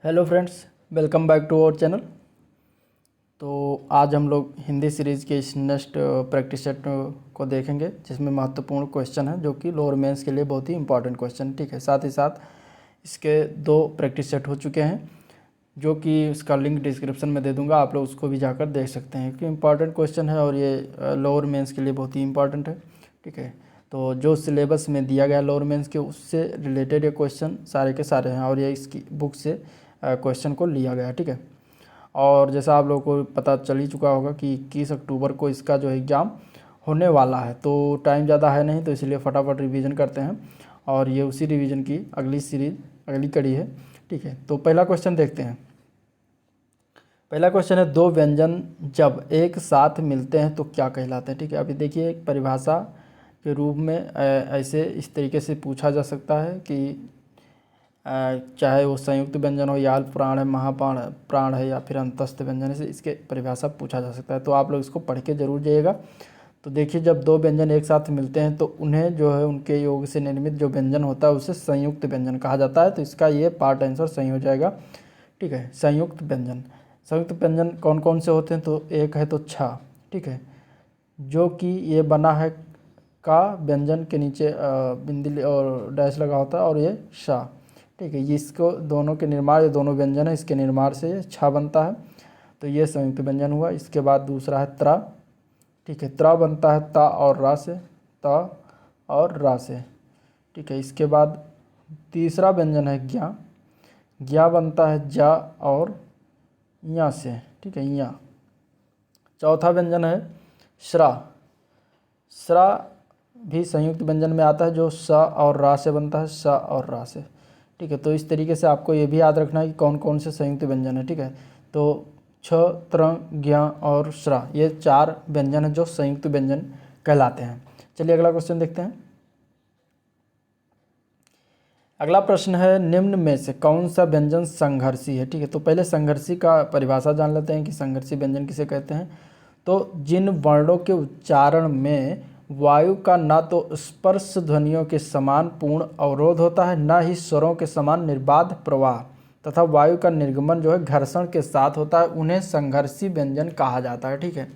Hello friends, welcome back to our channel. तो आज हम लोग हिंदी सीरीज़ के इस नेक्स्ट प्रैक्टिस सेट को देखेंगे, जिसमें महत्वपूर्ण क्वेश्चन है जो कि लोअर मेंस के लिए बहुत ही इंपॉर्टेंट क्वेश्चन। ठीक है, साथ ही साथ इसके 2 प्रैक्टिस सेट हो चुके हैं जो कि इसका लिंक डिस्क्रिप्शन में दे दूंगा, आप लोग उसको भी जाकर देख सकते हैं कि इंपॉर्टेंट क्वेश्चन है और ये लोअर मेंस के लिए बहुत ही इंपॉर्टेंट है। ठीक है, तो जो सिलेबस में दिया गया लोअर मेंस के उससे रिलेटेड ये क्वेश्चन सारे के सारे हैं और ये इसकी बुक से क्वेश्चन को लिया गया है। ठीक है, और जैसा आप लोगों को पता चल ही चुका होगा कि 21 अक्टूबर को इसका जो एग्ज़ाम होने वाला है, तो टाइम ज़्यादा है नहीं, तो इसलिए फटाफट रिवीजन करते हैं और ये उसी रिवीजन की अगली सीरीज अगली कड़ी है। ठीक है, तो पहला क्वेश्चन देखते हैं। पहला क्वेश्चन है, 2 व्यंजन जब एक साथ मिलते हैं तो क्या कहलाते हैं। ठीक है, अभी देखिए एक परिभाषा के रूप में ऐसे इस तरीके से पूछा जा सकता है कि चाहे वो संयुक्त व्यंजन हो या अल्प प्राण है, महाप्राण प्राण है या फिर अंतस्थ व्यंजन है, इसके परिभाषा पूछा जा सकता है। तो आप लोग इसको पढ़ के जरूर जाइएगा। तो देखिए, जब 2 व्यंजन एक साथ मिलते हैं तो उन्हें जो है उनके योग से निर्मित जो व्यंजन होता है उसे संयुक्त व्यंजन कहा जाता है। तो इसका ये पार्ट आंसर सही हो जाएगा। ठीक है, संयुक्त व्यंजन। संयुक्त व्यंजन कौन कौन से होते हैं, तो एक है तो छा। ठीक है, जो कि ये बना है का व्यंजन के नीचे बिंदी और डैश लगा होता है और ये शा। ठीक है, ये इसको दोनों के निर्माण, ये दोनों व्यंजन है, इसके निर्माण से ये छा बनता है, तो ये संयुक्त व्यंजन हुआ। इसके बाद दूसरा है त्रा। ठीक है, त्रा बनता है ता और रा से, ता और रा से। ठीक है, इसके बाद तीसरा व्यंजन है ज्ञा। ज्ञा बनता है जा और या से। ठीक है, या। चौथा व्यंजन है श्रा। श्रा भी संयुक्त व्यंजन में आता है, जो स और रा से बनता है, स और रा से। ठीक है, तो इस तरीके से आपको ये भी याद रखना है कि कौन कौन से संयुक्त व्यंजन है। ठीक है, तो छ, त्र, ज्ञ और श्रा, ये 4 व्यंजन है जो संयुक्त व्यंजन कहलाते हैं। चलिए अगला क्वेश्चन देखते हैं। अगला प्रश्न है, निम्न में से कौन सा व्यंजन संघर्षी है। ठीक है, तो पहले संघर्षी का परिभाषा जान लेते हैं कि संघर्षी व्यंजन किसे कहते हैं। तो जिन वर्णों के उच्चारण में वायु का ना तो स्पर्श ध्वनियों के समान पूर्ण अवरोध होता है, ना ही स्वरों के समान निर्बाध प्रवाह, तथा वायु का निर्गमन जो है घर्षण के साथ होता है, उन्हें संघर्षी व्यंजन कहा जाता है। ठीक है,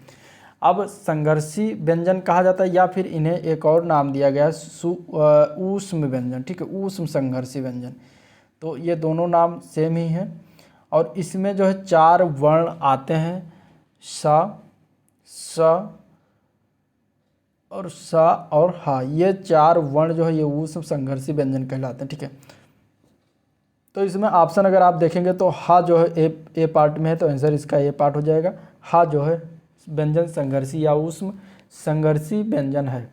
अब संघर्षी व्यंजन कहा जाता है या फिर इन्हें एक और नाम दिया गया है ऊष्म व्यंजन। ठीक है, ऊष्म संघर्षी व्यंजन। तो ये दोनों नाम सेम ही हैं और इसमें जो है 4 वर्ण आते हैं, सा, स और सा और हा। ये 4 वर्ण जो है ये ऊष्म संघर्षी व्यंजन कहलाते हैं। ठीक है, तो इसमें ऑप्शन अगर आप देखेंगे तो हा जो है ए पार्ट में है, तो आंसर इसका ए पार्ट हो जाएगा। हा जो है व्यंजन संघर्षी या ऊष्म संघर्षी व्यंजन है।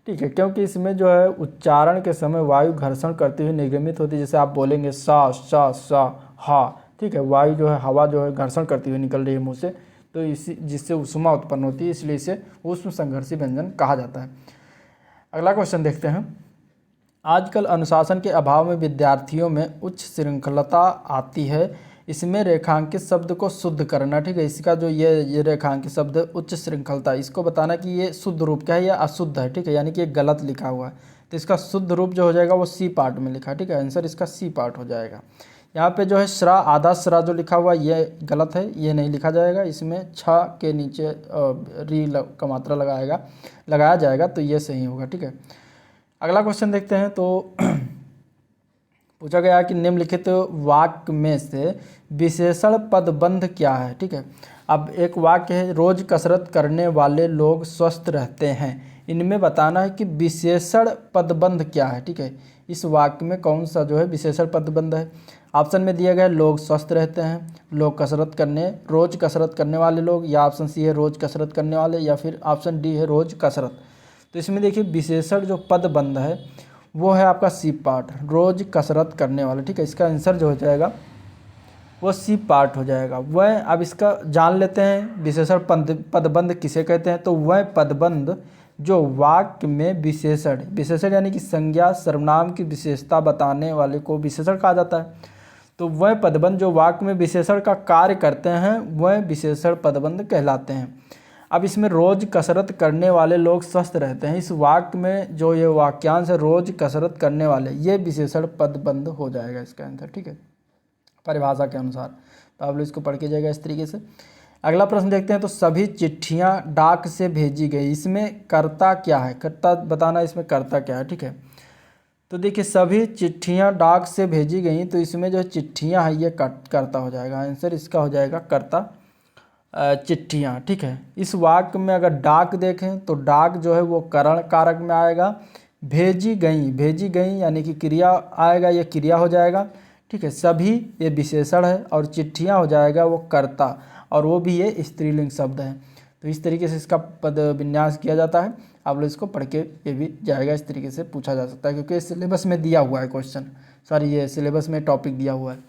ठीक है, क्योंकि इसमें जो है उच्चारण के समय वायु घर्षण करती हुई निर्गमित होती है। जैसे आप बोलेंगे सा सा सा हा, ठीक है, वायु जो है, हवा जो है घर्षण करती हुई निकल रही है मुँह से, तो इसी जिससे उष्मा उत्पन्न होती है, इसलिए इसे ऊष्म संघर्षी व्यंजन कहा जाता है। अगला क्वेश्चन देखते हैं। आजकल अनुशासन के अभाव में विद्यार्थियों में उच्च श्रृंखलता आती है, इसमें रेखांकित शब्द को शुद्ध करना। ठीक है, इसका जो ये रेखांकित शब्द उच्च श्रृंखलता, इसको बताना कि ये शुद्ध रूप क्या है या अशुद्ध है। ठीक है, यानी कि ये गलत लिखा हुआ है, तो इसका शुद्ध रूप जो हो जाएगा वो सी पार्ट में लिखा है। ठीक है, आंसर इसका सी पार्ट हो जाएगा। यहाँ पे जो है श्रा, आधा श्रा जो लिखा हुआ ये गलत है, ये नहीं लिखा जाएगा। इसमें छ के नीचे री का मात्रा लगाया जाएगा, तो ये सही होगा। ठीक है, अगला क्वेश्चन देखते हैं। तो पूछा गया कि निम्नलिखित वाक्य में से विशेषण पदबंध क्या है। ठीक है, अब एक वाक्य है, रोज कसरत करने वाले लोग स्वस्थ रहते हैं, इनमें बताना है कि विशेषण पदबंध क्या है। ठीक है, इस वाक्य में कौन सा जो है विशेषण पदबंध है। ऑप्शन में दिया गया है लोग स्वस्थ रहते हैं, लोग रोज कसरत करने वाले लोग, या ऑप्शन सी है रोज कसरत करने वाले, या फिर ऑप्शन डी है रोज कसरत। तो इसमें देखिए विशेषण जो पदबंध है वो है आपका सी पार्ट, रोज कसरत करने वाले। ठीक है, इसका आंसर जो हो जाएगा वो सी पार्ट हो जाएगा। वह, अब इसका जान लेते हैं विशेषण पदबंध किसे कहते हैं। तो वह पदबंध जो वाक्य में विशेषण यानी कि संज्ञा सर्वनाम की विशेषता बताने वाले को विशेषण कहा जाता है। तो वह पदबंध जो वाक्य में विशेषण का कार्य करते हैं वह विशेषण पदबंध कहलाते हैं। अब इसमें रोज कसरत करने वाले लोग स्वस्थ रहते हैं, इस वाक्य में जो ये वाक्यांश है रोज कसरत करने वाले, ये विशेषण पदबंध हो जाएगा इसका आंसर। ठीक है, परिभाषा के अनुसार। तो आप लोग इसको पढ़ के जाएगा इस तरीके से। अगला प्रश्न देखते हैं। तो सभी चिट्ठियां डाक से भेजी गई, इसमें कर्ता क्या है, कर्ता बताना, इसमें कर्ता क्या है। ठीक है, तो देखिए सभी चिट्ठियां डाक से भेजी गई, तो इसमें जो चिट्ठियां है ये कर्ता हो जाएगा। आंसर इसका हो जाएगा कर्ता चिट्ठियां। ठीक है, इस वाक्य में अगर डाक देखें तो डाक जो है वो करण कारक में आएगा। भेजी गई यानी कि क्रिया आएगा, ये क्रिया हो जाएगा। ठीक है, सभी ये विशेषण है और चिट्ठियां हो जाएगा वो कर्ता, और वो भी ये स्त्रीलिंग शब्द है। तो इस तरीके से इसका पद विन्यास किया जाता है। आप लोग इसको पढ़ के ये भी जाएगा, इस तरीके से पूछा जा सकता है, क्योंकि सिलेबस में दिया हुआ है क्वेश्चन, सॉरी ये सिलेबस में टॉपिक दिया हुआ है।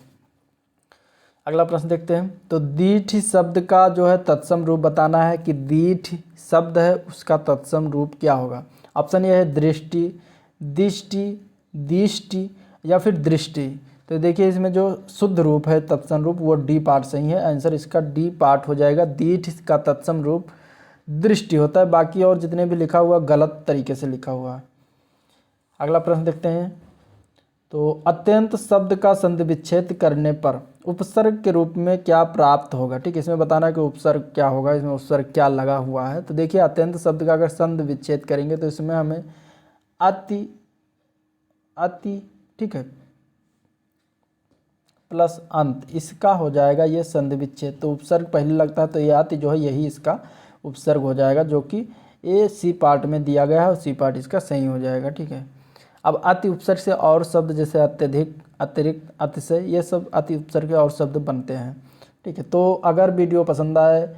अगला प्रश्न देखते हैं। तो दीठ शब्द का जो है तत्सम रूप बताना है कि दीठ शब्द है उसका तत्सम रूप क्या होगा। ऑप्शन ये है दृष्टि, दिष्टि, दिष्टि या फिर दृष्टि। तो देखिए इसमें जो शुद्ध रूप है तत्सम रूप वो डी पार्ट सही है। आंसर इसका डी पार्ट हो जाएगा। दीठ का तत्सम रूप दृष्टि होता है, बाकी और जितने भी लिखा हुआ गलत तरीके से लिखा हुआ है। अगला प्रश्न देखते हैं। तो अत्यंत शब्द का संधि विच्छेद करने पर उपसर्ग के रूप में क्या प्राप्त होगा। ठीक है, इसमें बताना है कि उपसर्ग क्या होगा, इसमें उपसर्ग क्या लगा हुआ है। तो देखिए अत्यंत शब्द का अगर संधि विच्छेद करेंगे तो इसमें हमें अति, ठीक है, प्लस अंत, इसका हो जाएगा ये संधि विच्छेद। तो उपसर्ग पहले लगता है तो ये अति जो है यही इसका उपसर्ग हो जाएगा, जो कि ए सी पार्ट में दिया गया है और सी पार्ट इसका सही हो जाएगा। ठीक है, अब अति उपसर्ग से और शब्द जैसे अत्यधिक, अतिरिक्त, अतिशय, ये सब अति उपसर्ग के और शब्द बनते हैं। ठीक है, तो अगर वीडियो पसंद आए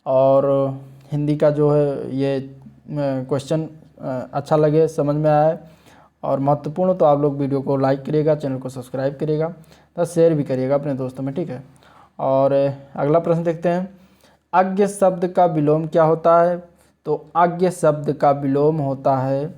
और हिंदी का जो है ये क्वेश्चन अच्छा लगे, समझ में आए और महत्वपूर्ण, तो आप लोग वीडियो को लाइक करिएगा, चैनल को सब्सक्राइब करिएगा, तो शेयर भी करिएगा अपने दोस्तों में। ठीक है, और अगला प्रश्न देखते हैं। अज्ञ शब्द का विलोम क्या होता है। तो अज्ञ शब्द का विलोम होता है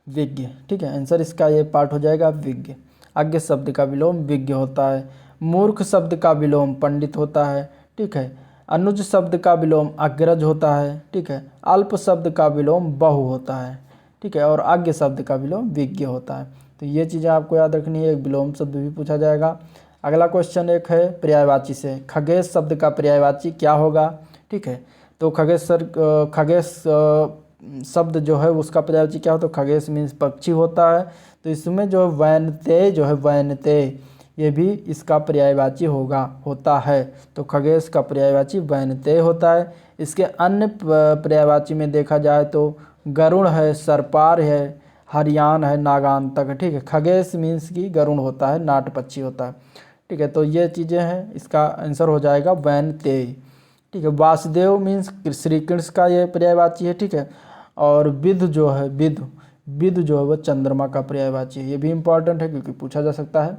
विज्ञ। ठीक है, आंसर इसका ये पार्ट हो जाएगा विज्ञ। अज्ञ शब्द का विलोम विज्ञ होता है। मूर्ख शब्द का विलोम पंडित होता है। ठीक है, अनुज शब्द का विलोम अग्रज होता है। ठीक है, अल्प शब्द का विलोम बहु होता है। ठीक है, और अज्ञ शब्द का विलोम विज्ञ होता है। तो ये चीज़ें आपको याद रखनी है। एक विलोम शब्द भी पूछा जाएगा। अगला क्वेश्चन एक है पर्यायवाची से। खगेश शब्द का पर्यायवाची क्या होगा। ठीक है, तो खगेश शब्द जो है उसका पर्यायवाची क्या होता है। खगेश मीन्स पक्षी होता है। तो इसमें जो वैनते जो है वैनते, ये भी इसका पर्यायवाची होता है। तो खगेश का पर्यायवाची वैनते होता है। इसके अन्य पर्यायवाची में देखा जाए तो गरुण है, सरपार है, हरियाण है, नागांतक। ठीक है, खगेश मीन्स की गरुण होता है, नाट पक्षी होता है। ठीक है, तो ये चीज़ें हैं, इसका आंसर हो जाएगा वैनते। ठीक है, वासुदेव मीन्स श्री कृष्ण का ये पर्यायवाची है। ठीक है, और विद जो है विद जो है वो चंद्रमा का पर्यायवाची है। ये भी इंपॉर्टेंट है क्योंकि पूछा जा सकता है।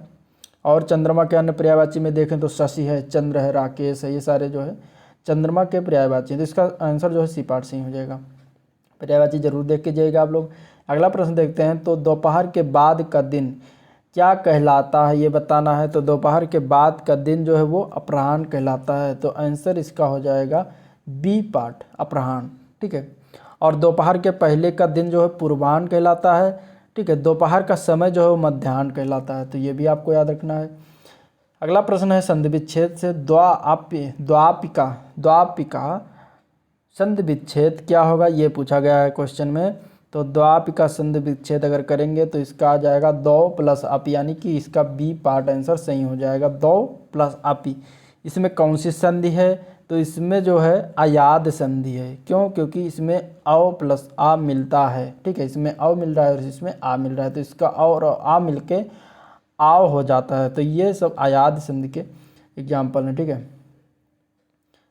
और चंद्रमा के अन्य पर्यायवाची में देखें तो शशि है, चंद्र है, राकेश है, ये सारे जो है चंद्रमा के पर्यायवाची हैं। तो इसका आंसर जो है सी पार्ट सही हो जाएगा। पर्यायवाची जरूर देख के जाइएगा आप लोग। अगला प्रश्न देखते हैं। तो दोपहर के बाद का दिन क्या कहलाता है, ये बताना है। तो दोपहर के बाद का दिन जो है वो अपराह्न कहलाता है। तो आंसर इसका हो जाएगा बी पार्ट, अपराह्न। ठीक है, और दोपहर के पहले का दिन जो है पूर्वाह्न कहलाता है। ठीक है, दोपहर का समय जो है वो मध्याह्न कहलाता है। तो ये भी आपको याद रखना है। अगला प्रश्न है संधि विच्छेद से। द्वापिका संधि विच्छेद क्या होगा, ये पूछा गया है क्वेश्चन में। तो द्वापिका संधि विच्छेद अगर करेंगे तो इसका आ जाएगा दो प्लस अपी, यानी कि इसका बी पार्ट आंसर सही हो जाएगा। दो प्लस अपी, इसमें कौन सी संधि है। तो इसमें जो है अयाद संधि है। क्यों, क्योंकि इसमें अ प्लस आ मिलता है। ठीक है, इसमें अ मिल रहा है और इसमें आ मिल रहा है, तो इसका अ और आ मिलके आओ हो जाता है। तो ये सब अयाद संधि के एग्जाम्पल हैं। ठीक है,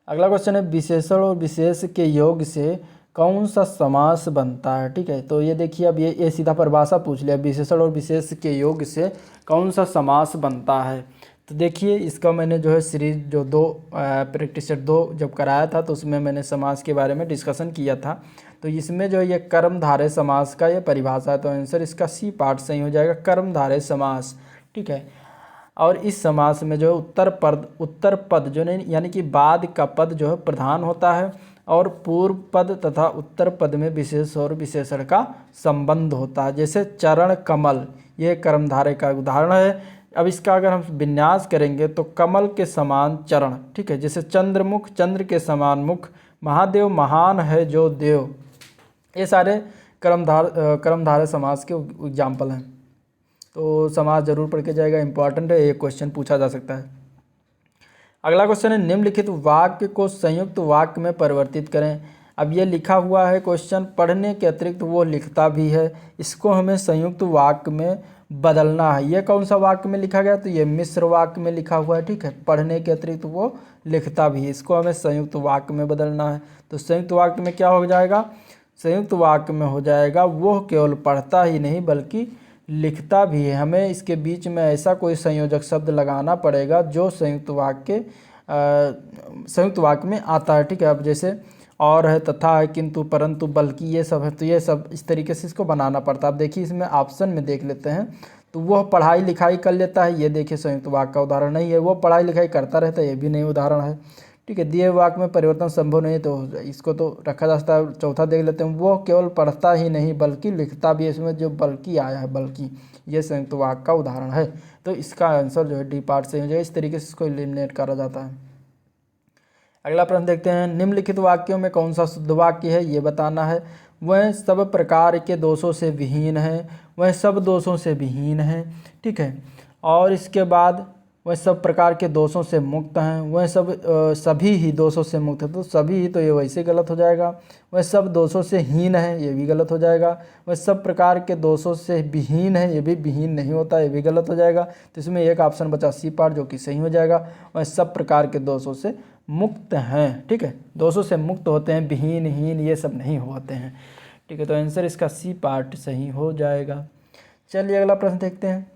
अगला क्वेश्चन है विशेषण और विशेष के योग से कौन सा समास बनता है। ठीक है, तो ये देखिए अब ये सीधा परिभाषा पूछ लिया, विशेषण और विशेष के योग से कौन सा समास बनता है। तो देखिए इसका मैंने जो है सीरीज जो प्रैक्टिस सेट 2 जब कराया था तो उसमें मैंने समास के बारे में डिस्कशन किया था। तो इसमें जो ये कर्मधारय समास का ये परिभाषा है। तो आंसर इसका सी पार्ट सही हो जाएगा, कर्मधारय समास। ठीक है, और इस समास में जो उत्तर पद जो नहीं, यानी कि बाद का पद जो है प्रधान होता है और पूर्व पद तथा उत्तर पद में विशेष और विशेषण का संबंध होता है। जैसे चरण कमल, ये कर्मधारय का उदाहरण है। अब इसका अगर हम विन्यास करेंगे तो कमल के समान चरण, ठीक है, जैसे चंद्रमुख, चंद्र के समान मुख, महादेव महान है जो देव, ये सारे कर्मधारय समास के एग्जाम्पल हैं। तो समास जरूर पढ़ के जाएगा, इंपॉर्टेंट है, एक क्वेश्चन पूछा जा सकता है। अगला क्वेश्चन है निम्नलिखित वाक्य को संयुक्त वाक्य में परिवर्तित करें। अब ये लिखा हुआ है क्वेश्चन, पढ़ने के अतिरिक्त वो लिखता भी है, इसको हमें संयुक्त वाक्य में बदलना है। ये कौन सा वाक्य में लिखा गया, तो ये मिश्र वाक्य में लिखा हुआ है, ठीक है, पढ़ने के अतिरिक्त वो लिखता भी है, इसको हमें संयुक्त वाक्य में बदलना है। तो संयुक्त वाक्य में क्या हो जाएगा, संयुक्त वाक्य में हो जाएगा वो केवल पढ़ता ही नहीं बल्कि लिखता भी है। हमें इसके बीच में ऐसा कोई संयोजक शब्द लगाना पड़ेगा जो संयुक्त वाक्य में आता है, ठीक है। अब जैसे और है, तथा है, किंतु, परंतु, बल्कि, ये सब है, तो ये सब इस तरीके से इसको बनाना पड़ता है। अब देखिए इसमें ऑप्शन में देख लेते हैं, तो वह पढ़ाई लिखाई कर लेता है, ये देखिए संयुक्त वाक्य का उदाहरण नहीं है। वो पढ़ाई लिखाई करता रहता है, ये भी नहीं उदाहरण है, ठीक है। दिए वाक्य में परिवर्तन संभव नहीं है, तो इसको तो रखा जा सकता है। चौथा देख लेते हैं, वो केवल पढ़ता ही नहीं बल्कि लिखता भी है, इसमें जो बल्कि आया है, बल्कि, ये संयुक्त वाक्य का उदाहरण है। तो इसका आंसर जो है डी पार्ट से हो जाएगा। इस तरीके से इसको एलिमिनेट करा जाता है। अगला प्रश्न देखते हैं, निम्नलिखित वाक्यों में कौन सा शुद्ध वाक्य है, ये बताना है। वह सब प्रकार के दोषों से विहीन है, वह सब दोषों से विहीन है, ठीक है। और इसके बाद वह सब प्रकार के दोषों से मुक्त हैं, वह सभी ही दोषों से मुक्त है, तो सभी ही तो ये वैसे गलत हो जाएगा। वह सब दोषों से हीन है, ये भी गलत हो जाएगा। वह सब प्रकार के दोषों से विहीन है, ये भी विहीन नहीं होता, ये भी गलत हो जाएगा। तो इसमें एक ऑप्शन बचा सी पार्ट, जो कि सही हो जाएगा। वह सब प्रकार के दोषों से मुक्त हैं, ठीक है, दोषों से मुक्त होते हैं, विहीन, हीन ये सब नहीं होते हैं, ठीक है। तो आंसर इसका सी पार्ट सही हो जाएगा। चलिए अगला प्रश्न देखते हैं।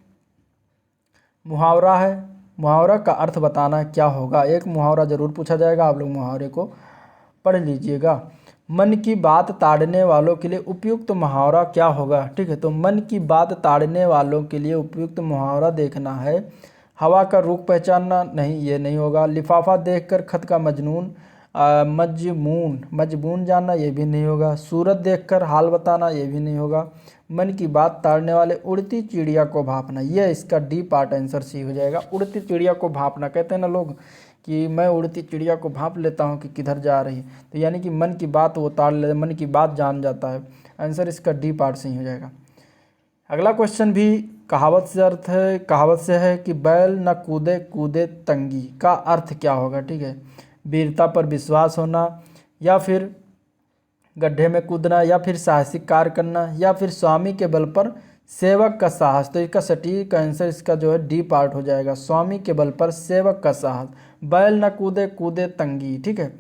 मुहावरा है, मुहावरा का अर्थ बताना क्या होगा। एक मुहावरा जरूर पूछा जाएगा, आप लोग मुहावरे को पढ़ लीजिएगा। मन की बात ताड़ने वालों के लिए उपयुक्त मुहावरा क्या होगा, ठीक है। तो मन की बात ताड़ने वालों के लिए उपयुक्त मुहावरा देखना है। हवा का रुख पहचानना, नहीं, ये नहीं होगा। लिफाफा देखकर खत का मजमून जानना, ये भी नहीं होगा। सूरत देखकर हाल बताना, ये भी नहीं होगा। मन की बात ताड़ने वाले उड़ती चिड़िया को भांपना, ये इसका डी पार्ट आंसर सी हो जाएगा। उड़ती चिड़िया को भांपना, कहते हैं ना लोग कि मैं उड़ती चिड़िया को भांप लेता हूँ कि किधर जा रही है, तो यानी कि मन की बात वो ताड़ ले, मन की बात जान जाता है। आंसर इसका डी पार्ट सही हो जाएगा। अगला क्वेश्चन भी कहावत से है कि बैल न कूदे कूदे तंगी का अर्थ क्या होगा, ठीक है। वीरता पर विश्वास होना, या फिर गड्ढे में कूदना, या फिर साहसिक कार्य करना, या फिर स्वामी के बल पर सेवक का साहस। तो इसका सटीक आंसर इसका जो है डी पार्ट हो जाएगा, स्वामी के बल पर सेवक का साहस। बैल न कूदे कूदे तंगी, ठीक है,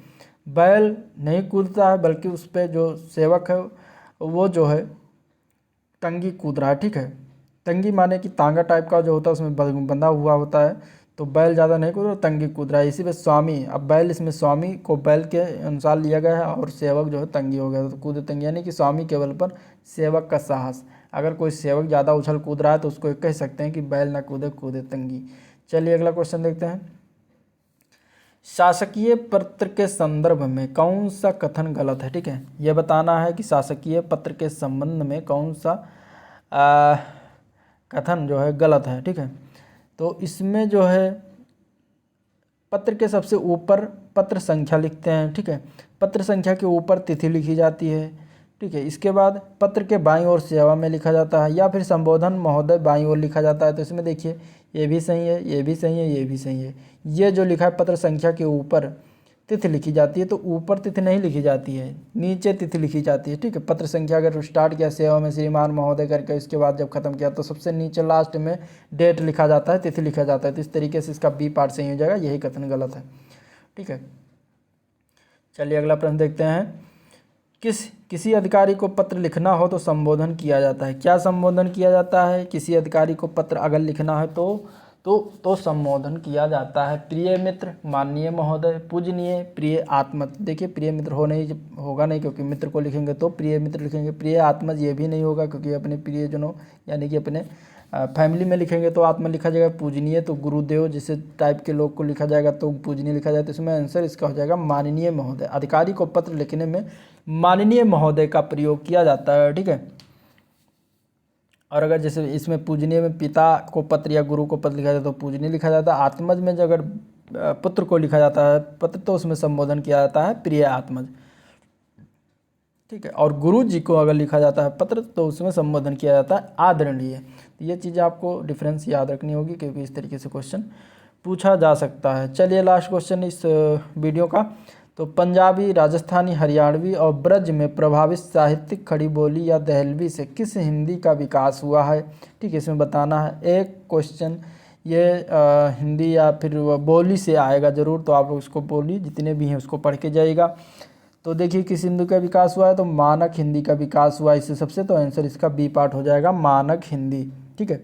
बैल नहीं कूदता है बल्कि उस पर जो सेवक है वो जो है तंगी कूद रहा है, ठीक है। तंगी माने कि तांगा टाइप का जो होता है उसमें बंधा हुआ होता है, तो बैल ज़्यादा नहीं कूद रहा, तंगी कूद रहा है। इसी पे स्वामी, अब बैल इसमें स्वामी को बैल के अनुसार लिया गया है और सेवक जो है तंगी हो गया, तो कूदे तंगी, यानी कि स्वामी के बल पर सेवक का साहस। अगर कोई सेवक ज़्यादा उछल कूद रहा है तो उसको कह सकते हैं कि बैल ना कूदे कूदे तंगी। चलिए अगला क्वेश्चन देखते हैं। शासकीय पत्र के संदर्भ में कौन सा कथन गलत है, ठीक है। यह बताना है कि शासकीय पत्र के संबंध में कौन सा कथन जो है गलत है, ठीक है। तो इसमें जो है पत्र के सबसे ऊपर पत्र संख्या लिखते हैं, ठीक है। पत्र संख्या के ऊपर तिथि लिखी जाती है, ठीक है। इसके बाद पत्र के बाईं ओर सेवा में लिखा जाता है, या फिर संबोधन महोदय बाईं ओर लिखा जाता है। तो इसमें देखिए ये भी सही है, ये भी सही है, ये भी सही है। ये जो लिखा है पत्र संख्या के ऊपर तिथि लिखी जाती है, तो ऊपर तिथि नहीं लिखी जाती है, नीचे तिथि लिखी जाती है, ठीक है। पत्र संख्या अगर स्टार्ट किया सेवा में श्रीमान महोदय करके, इसके बाद जब खत्म किया तो सबसे नीचे लास्ट में डेट लिखा जाता है, तिथि लिखा जाता है। तो इस तरीके से इसका बी पार्ट सही हो जाएगा, यही कथन गलत है, ठीक है। चलिए अगला प्रश्न देखते हैं। किसी अधिकारी को पत्र लिखना हो तो संबोधन किया जाता है। क्या संबोधन किया जाता है? किसी अधिकारी को पत्र अगर लिखना है तो संबोधन किया जाता है प्रिय मित्र, माननीय महोदय, पूजनीय, प्रिय आत्मज। देखिए प्रिय मित्र होगा नहीं क्योंकि मित्र को लिखेंगे तो प्रिय मित्र लिखेंगे। प्रिय आत्मज ये भी नहीं होगा क्योंकि अपने प्रियजनों यानी कि अपने फैमिली में लिखेंगे तो आत्मा लिखा जाएगा। पूजनीय तो गुरुदेव जैसे टाइप के लोग को लिखा जाएगा तो पूजनीय लिखा जाए, तो इसमें आंसर इसका हो जाएगा माननीय महोदय। अधिकारी को पत्र लिखने में माननीय महोदय का प्रयोग किया जाता है, ठीक है। और अगर जैसे इसमें पूजनीय में पिता को पत्र या गुरु को पत्र लिखा जाता है तो पूजनीय लिखा जाता है। आत्मज में जो अगर पुत्र को लिखा जाता है पत्र तो उसमें संबोधन किया जाता है प्रिय आत्मज, ठीक है। और गुरु जी को अगर लिखा जाता है पत्र तो उसमें संबोधन किया जाता है आदरणीय। तो ये चीज़ें आपको डिफरेंस याद रखनी होगी क्योंकि इस तरीके से क्वेश्चन पूछा जा सकता है। चलिए लास्ट क्वेश्चन इस वीडियो का, तो पंजाबी, राजस्थानी, हरियाणवी और ब्रज में प्रभावित साहित्यिक खड़ी बोली या दहलवी से किस हिंदी का विकास हुआ है, ठीक है। इसमें बताना है। एक क्वेश्चन ये हिंदी या फिर बोली से आएगा ज़रूर, तो आप उसको बोली जितने भी हैं उसको पढ़ के जाइएगा। तो देखिए किस हिंदी का विकास हुआ है, तो मानक हिंदी का विकास हुआ इससे सबसे, तो आंसर इसका बी पार्ट हो जाएगा, मानक हिंदी, ठीक है।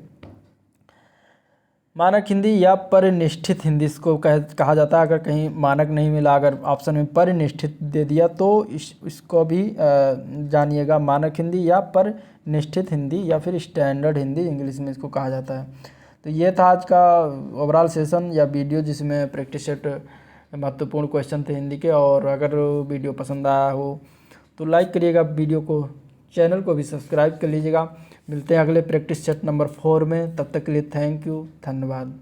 मानक हिंदी या परिनिष्ठित हिंदी इसको कहा जाता है। अगर कहीं मानक नहीं मिला, अगर ऑप्शन में परिनिष्ठित दे दिया तो इसको भी जानिएगा, मानक हिंदी या परिनिष्ठित हिंदी या फिर स्टैंडर्ड हिंदी इंग्लिश में इसको कहा जाता है। तो ये था आज का ओवरऑल सेशन या वीडियो जिसमें प्रैक्टिस सेट महत्वपूर्ण क्वेश्चन थे हिंदी के। और अगर वीडियो पसंद आया हो तो लाइक करिएगा वीडियो को, चैनल को भी सब्सक्राइब कर लीजिएगा। मिलते हैं अगले प्रैक्टिस सेट नंबर 4 में, तब तक के लिए थैंक यू, धन्यवाद।